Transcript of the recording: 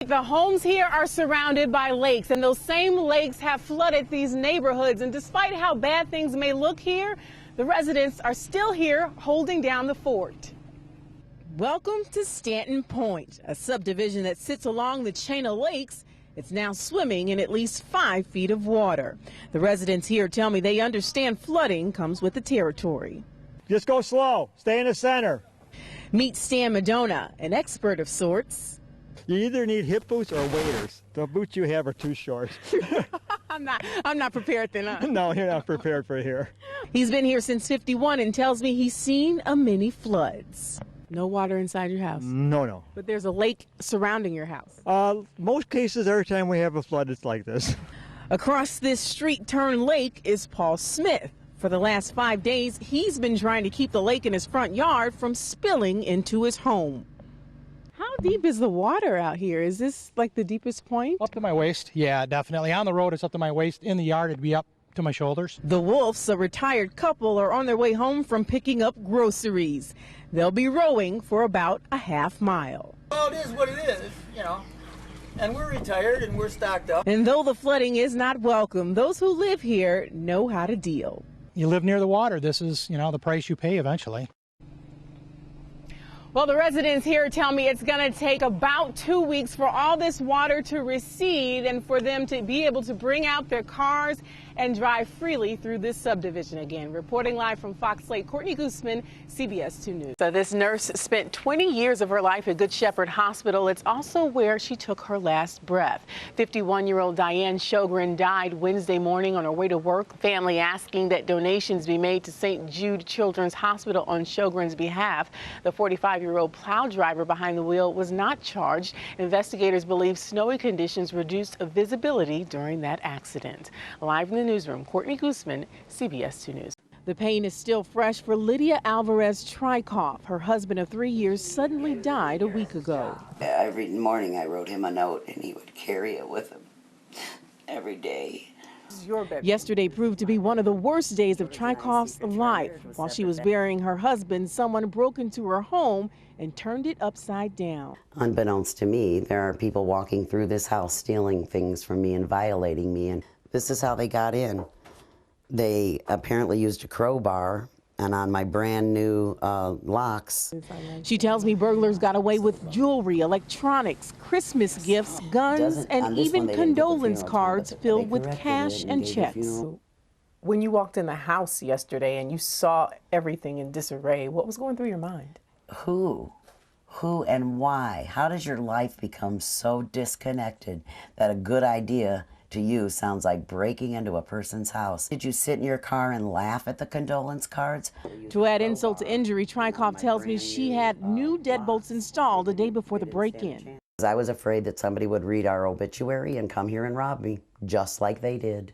The homes here are surrounded by lakes, and those same lakes have flooded these neighborhoods. And despite how bad things may look here, the residents are still here holding down the fort. Welcome to Stanton Point, a subdivision that sits along the chain of lakes. It's now swimming in at least 5 feet of water. The residents here tell me they understand flooding comes with the territory. Just go slow. Stay in the center. Meet Stan Madonna, an expert of sorts. You either need hip boots or waders. The boots you have are too short. I'm not prepared then, huh? No, you're not prepared for here. He's been here since '51 and tells me he's seen a many floods. No water inside your house? No. But there's a lake surrounding your house? Most cases, every time we have a flood, it's like this. Across this street-turned lake is Paul Smith. For the last 5 days, he's been trying to keep the lake in his front yard from spilling into his home. How deep is the water out here? Is this like the deepest point? Up to my waist, yeah, definitely. On the road, it's up to my waist. In the yard, it'd be up to my shoulders. The Wolfs, a retired couple, are on their way home from picking up groceries. They'll be rowing for about a half mile. Well, it is what it is, you know. And we're retired and we're stocked up. And though the flooding is not welcome, those who live here know how to deal. You live near the water. This is, the price you pay eventually. Well, the residents here tell me it's going to take about 2 weeks for all this water to recede and for them to be able to bring out their cars and drive freely through this subdivision again. Reporting live from Fox Lake, Courtney Gousman, CBS 2 News. So this nurse spent 20 years of her life at Good Shepherd Hospital. It's also where she took her last breath. 51-year-old Diane Sjogren died Wednesday morning on her way to work. Family asking that donations be made to St. Jude Children's Hospital on Sjogren's behalf. The 45-year-old plow driver behind the wheel was not charged. Investigators believe snowy conditions reduced visibility during that accident. Live in the newsroom, Courtney Gousman, CBS 2 News. The pain is still fresh for Lydia Alvarez Trikoff. Her husband of 3 years suddenly died a week ago. Every morning I wrote him a note and he would carry it with him every day. Yesterday proved to be one of the worst days of Trikoff's life. While she was burying her husband, someone broke into her home and turned it upside down. Unbeknownst to me, there are people walking through this house stealing things from me and violating me, and this is how they got in. They apparently used a crowbar, and on my brand new locks. She tells me burglars got away with jewelry, electronics, Christmas gifts, guns, and even condolence cards filled with cash and checks. When you walked in the house yesterday and you saw everything in disarray, what was going through your mind? Who and why? How does your life become so disconnected that a good idea to you sounds like breaking into a person's house? Did you sit in your car and laugh at the condolence cards? To add insult to injury, Trikoff tells me she had new deadbolts installed the day before the break-in. I was afraid that somebody would read our obituary and come here and rob me, just like they did.